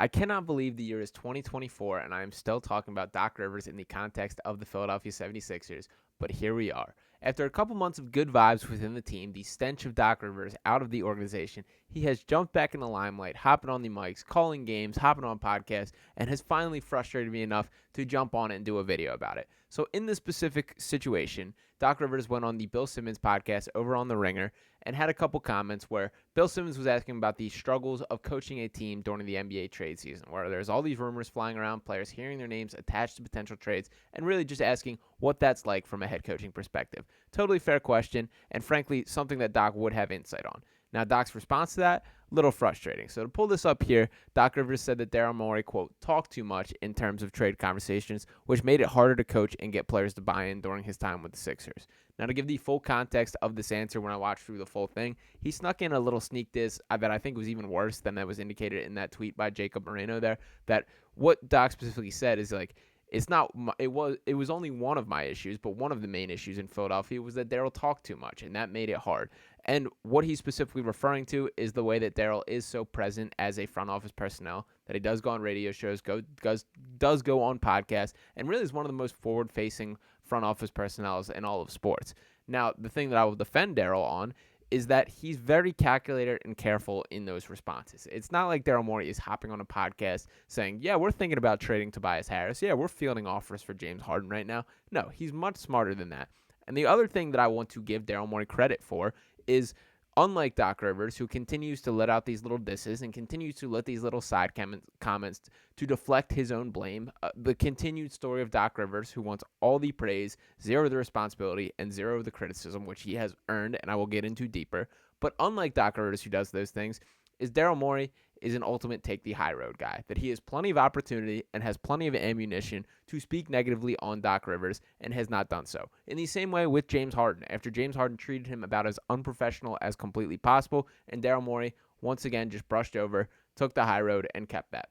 I cannot believe the year is 2024 and I am still talking about Doc Rivers in the context of the Philadelphia 76ers, but here we are. After a couple months of good vibes within the team, the stench of Doc Rivers out of the organization, he has jumped back in the limelight, hopping on the mics, calling games, hopping on podcasts, and has finally frustrated me enough to jump on it and do a video about it. So in this specific situation, Doc Rivers went on the Bill Simmons podcast over on The Ringer and had a couple comments where Bill Simmons was asking about the struggles of coaching a team during the NBA trade season, where there's all these rumors flying around, players hearing their names attached to potential trades, and really just asking what that's like from a head coaching perspective. Totally fair question, and frankly, something that Doc would have insight on. Now, Doc's response to that, a little frustrating. So to pull this up here, Doc Rivers said that Daryl Morey, quote, talked too much in terms of trade conversations, which made it harder to coach and get players to buy in during his time with the Sixers. Now, to give the full context of this answer when I watched through the full thing, he snuck in a little sneak diss that I think was even worse than that was indicated in that tweet by Jacob Moreno there, that what Doc specifically said is like, it was only one of my issues, but one of the main issues in Philadelphia was that Daryl talked too much, and that made it hard. And what he's specifically referring to is the way that Daryl is so present as a front office personnel, that he does go on radio shows, does go on podcasts, and really is one of the most forward-facing front office personnel in all of sports. Now, the thing that I will defend Daryl on is that he's very calculated and careful in those responses. It's not like Daryl Morey is hopping on a podcast saying, yeah, we're thinking about trading Tobias Harris. Yeah, we're fielding offers for James Harden right now. No, he's much smarter than that. And the other thing that I want to give Daryl Morey credit for is, unlike Doc Rivers, who continues to let out these little disses and continues to let these little side comments to deflect his own blame, the continued story of Doc Rivers, who wants all the praise, zero of the responsibility, and zero of the criticism, which he has earned, and I will get into deeper. But unlike Doc Rivers, who does those things, is Daryl Morey is an ultimate take the high road guy, that he has plenty of opportunity and has plenty of ammunition to speak negatively on Doc Rivers and has not done so. In the same way with James Harden, after James Harden treated him about as unprofessional as completely possible, and Daryl Morey once again just brushed over, took the high road, and kept that.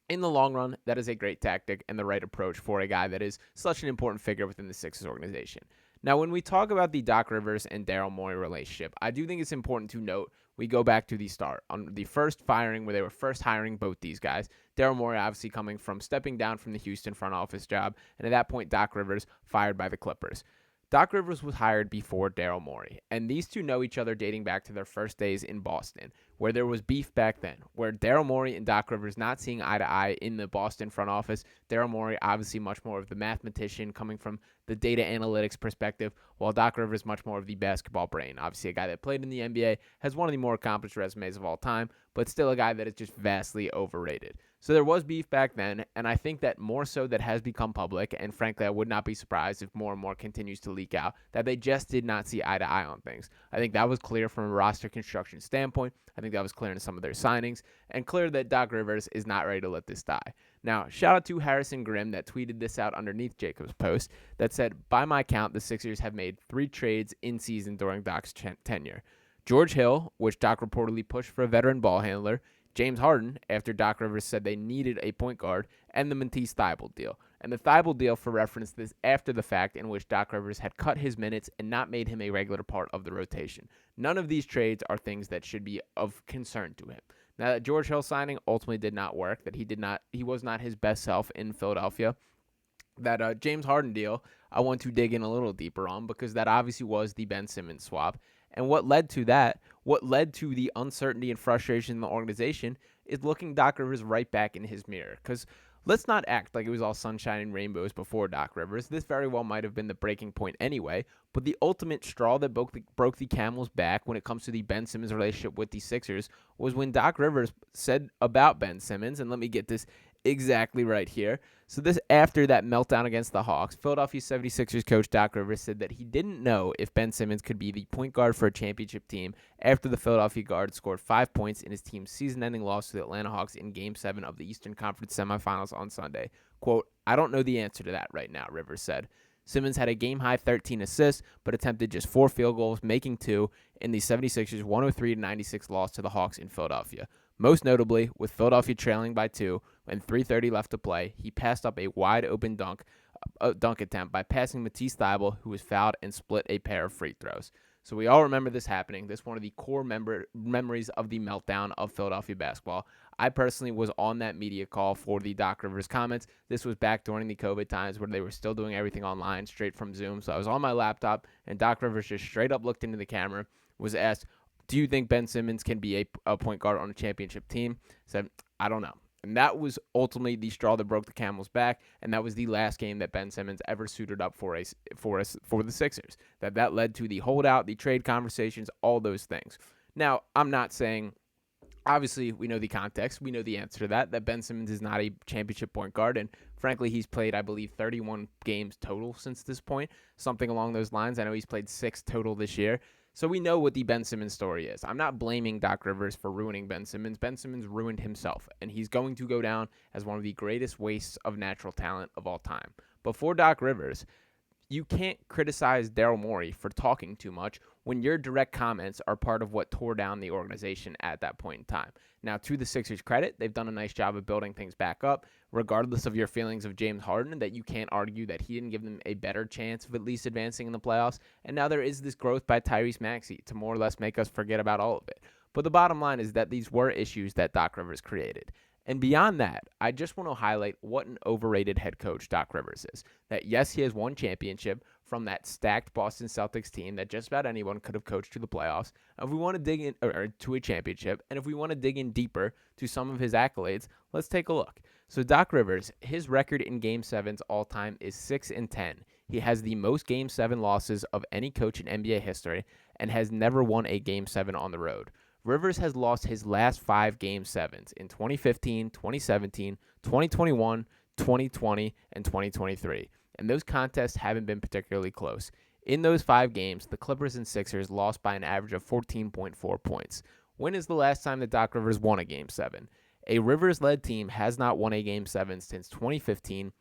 In the long run, that is a great tactic and the right approach for a guy that is such an important figure within the Sixers organization. Now, when we talk about the Doc Rivers and Daryl Morey relationship, I do think it's important to note we go back to the start. On the first firing, where they were first hiring both these guys, Daryl Morey obviously coming from stepping down from the Houston front office job, and at that point, Doc Rivers fired by the Clippers. Doc Rivers was hired before Daryl Morey, and these two know each other dating back to their first days in Boston, where there was beef back then, where Daryl Morey and Doc Rivers not seeing eye to eye in the Boston front office. Daryl Morey obviously much more of the mathematician coming from the data analytics perspective, while Doc Rivers much more of the basketball brain. Obviously a guy that played in the NBA, has one of the more accomplished resumes of all time, but still a guy that is just vastly overrated. So there was beef back then, and I think that more so that has become public, and frankly, I would not be surprised if more and more continues to leak out, that they just did not see eye to eye on things. I think that was clear from a roster construction standpoint. I think that was clear in some of their signings, and clear that Doc Rivers is not ready to let this die. Now, shout out to Harrison Grimm that tweeted this out underneath Jacob's post that said, by my count, the Sixers have made 3 trades in season during Doc's tenure. George Hill, which Doc reportedly pushed for a veteran ball handler, James Harden, after Doc Rivers said they needed a point guard, and the Matisse Thybulle deal. And the Thybulle deal, for reference, this after the fact, in which Doc Rivers had cut his minutes and not made him a regular part of the rotation. None of these trades are things that should be of concern to him. Now, that George Hill signing ultimately did not work, that he was not his best self in Philadelphia. That James Harden deal, I want to dig in a little deeper on, because that obviously was the Ben Simmons swap. And what led to that, what led to the uncertainty and frustration in the organization, is looking Doc Rivers right back in his mirror. Because let's not act like it was all sunshine and rainbows before Doc Rivers. This very well might have been the breaking point anyway. But the ultimate straw that broke the camel's back when it comes to the Ben Simmons relationship with the Sixers was when Doc Rivers said about Ben Simmons, and let me get this exactly right here. So this after that meltdown against the Hawks, Philadelphia 76ers coach Doc Rivers said that he didn't know if Ben Simmons could be the point guard for a championship team after the Philadelphia guard scored 5 points in his team's season-ending loss to the Atlanta Hawks in Game 7 of the Eastern Conference semifinals on Sunday. Quote, I don't know the answer to that right now, Rivers said. Simmons had a game-high 13 assists, but attempted just 4 field goals, making 2 in the 76ers' 103-96 loss to the Hawks in Philadelphia. Most notably, with Philadelphia trailing by 2 and 3:30 left to play, he passed up a wide-open dunk attempt by passing Matisse Thybulle, who was fouled and split a pair of free throws. So we all remember this happening. This is one of the core memories of the meltdown of Philadelphia basketball. I personally was on that media call for the Doc Rivers comments. This was back during the COVID times where they were still doing everything online straight from Zoom. So I was on my laptop, and Doc Rivers just straight up looked into the camera, was asked, do you think Ben Simmons can be a point guard on a championship team? Said, I don't know. And that was ultimately the straw that broke the camel's back, and that was the last game that Ben Simmons ever suited up for the Sixers. That led to the holdout, the trade conversations, all those things. Now, I'm not saying, obviously, we know the context. We know the answer to that Ben Simmons is not a championship point guard, and frankly, he's played, I believe, 31 games total since this point, something along those lines. I know he's played 6 total this year. So we know what the Ben Simmons story is. I'm not blaming Doc Rivers for ruining Ben Simmons. Ben Simmons ruined himself, and he's going to go down as one of the greatest wastes of natural talent of all time. But for Doc Rivers, you can't criticize Daryl Morey for talking too much when your direct comments are part of what tore down the organization at that point in time. Now, to the Sixers' credit, they've done a nice job of building things back up, regardless of your feelings of James Harden, that you can't argue that he didn't give them a better chance of at least advancing in the playoffs. And now there is this growth by Tyrese Maxey to more or less make us forget about all of it. But the bottom line is that these were issues that Doc Rivers created. And beyond that, I just want to highlight what an overrated head coach Doc Rivers is. That yes, he has won championship from that stacked Boston Celtics team that just about anyone could have coached to the playoffs. If we want to dig in or to a championship, and if we want to dig in deeper to some of his accolades, let's take a look. So Doc Rivers, his record in Game 7s all time is 6-10. He has the most Game 7 losses of any coach in NBA history and has never won a Game 7 on the road. Rivers has lost his last 5 Game 7s in 2015, 2017, 2021, 2020, and 2023. And those contests haven't been particularly close. In those 5 games, the Clippers and Sixers lost by an average of 14.4 points. When is the last time that Doc Rivers won a Game 7? A Rivers-led team has not won a Game 7 since 2015,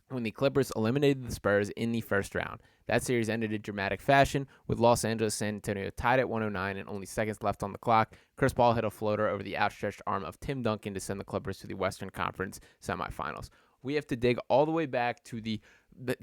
when the Clippers eliminated the Spurs in the first round. That series ended in dramatic fashion, with Los Angeles San Antonio tied at 109 and only seconds left on the clock. Chris Paul hit a floater over the outstretched arm of Tim Duncan to send the Clippers to the Western Conference semifinals. We have to dig all the way back to the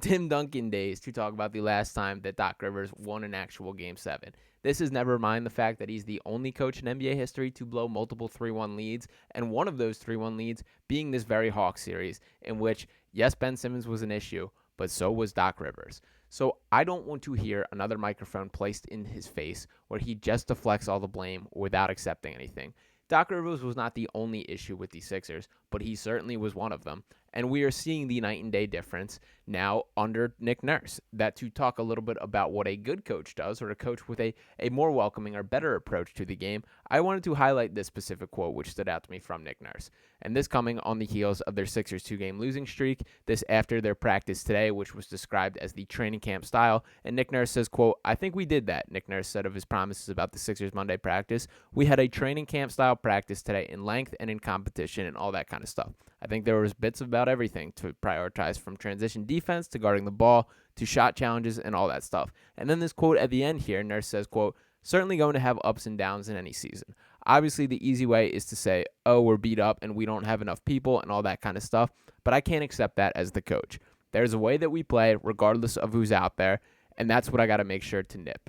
Tim Duncan days to talk about the last time that Doc Rivers won an actual Game 7. This is never mind the fact that he's the only coach in NBA history to blow multiple 3-1 leads, and one of those 3-1 leads being this very Hawks series, in which, yes, Ben Simmons was an issue, but so was Doc Rivers. So I don't want to hear another microphone placed in his face where he just deflects all the blame without accepting anything. Doc Rivers was not the only issue with the Sixers, but he certainly was one of them. And we are seeing the night and day difference now under Nick Nurse. That to talk a little bit about what a good coach does, or a coach with a more welcoming or better approach to the game, I wanted to highlight this specific quote which stood out to me from Nick Nurse. And this coming on the heels of their Sixers 2-game losing streak, this after their practice today, which was described as the training camp style. And Nick Nurse says, quote, "I think we did that," Nick Nurse said of his promises about the Sixers Monday practice. "We had a training camp style practice today in length and in competition and all that kind of stuff. I think there was bits about everything to prioritize, from transition defense to guarding the ball to shot challenges and all that stuff." And then this quote at the end here, Nurse says, quote, "Certainly going to have ups and downs in any season. Obviously, the easy way is to say, oh, we're beat up and we don't have enough people and all that kind of stuff, but I can't accept that as the coach. There's a way that we play regardless of who's out there, and that's what I got to make sure to nip."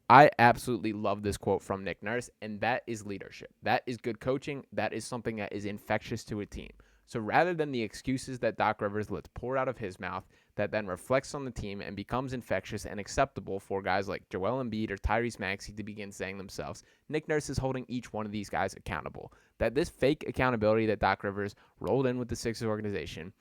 I absolutely love this quote from Nick Nurse, and that is leadership. That is good coaching. That is something that is infectious to a team. So rather than the excuses that Doc Rivers lets pour out of his mouth that then reflects on the team and becomes infectious and acceptable for guys like Joel Embiid or Tyrese Maxey to begin saying themselves, Nick Nurse is holding each one of these guys accountable. That this fake accountability that Doc Rivers rolled in with the Sixers organization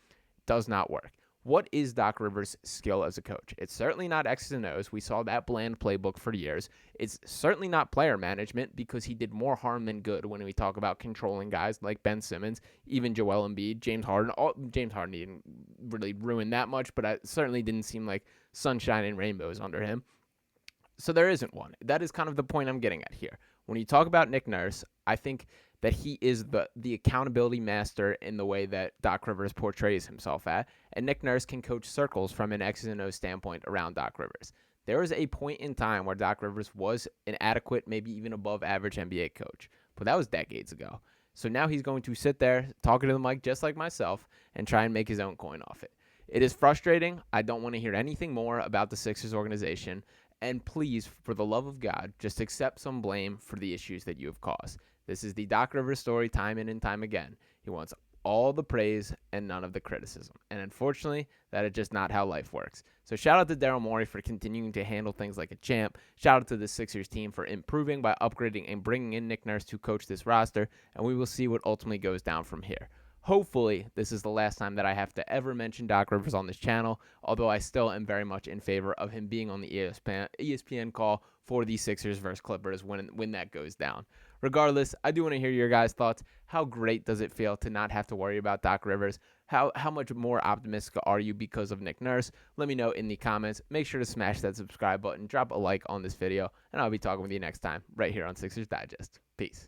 does not work. What is Doc Rivers' skill as a coach? It's certainly not X's and O's. We saw that bland playbook for years. It's certainly not player management, because he did more harm than good when we talk about controlling guys like Ben Simmons, even Joel Embiid, James Harden. James Harden didn't really ruin that much, but it certainly didn't seem like sunshine and rainbows under him. So there isn't one. That is kind of the point I'm getting at here. When you talk about Nick Nurse, I think that he is the accountability master in the way that Doc Rivers portrays himself at, and Nick Nurse can coach circles from an X's and O's standpoint around Doc Rivers. There was a point in time where Doc Rivers was an adequate, maybe even above average NBA coach, but that was decades ago. So now he's going to sit there talking to the mic just like myself and try and make his own coin off it. It is frustrating. I don't want to hear anything more about the Sixers organization. And please, for the love of God, just accept some blame for the issues that you have caused. This is the Doc Rivers story time in and time again. He wants all the praise and none of the criticism. And unfortunately, that is just not how life works. So shout out to Daryl Morey for continuing to handle things like a champ. Shout out to the Sixers team for improving by upgrading and bringing in Nick Nurse to coach this roster. And we will see what ultimately goes down from here. Hopefully, this is the last time that I have to ever mention Doc Rivers on this channel, although I still am very much in favor of him being on the ESPN call for the Sixers versus Clippers when that goes down. Regardless, I do want to hear your guys' thoughts. How great does it feel to not have to worry about Doc Rivers? How much more optimistic are you because of Nick Nurse? Let me know in the comments. Make sure to smash that subscribe button, drop a like on this video, and I'll be talking with you next time right here on Sixers Digest. Peace.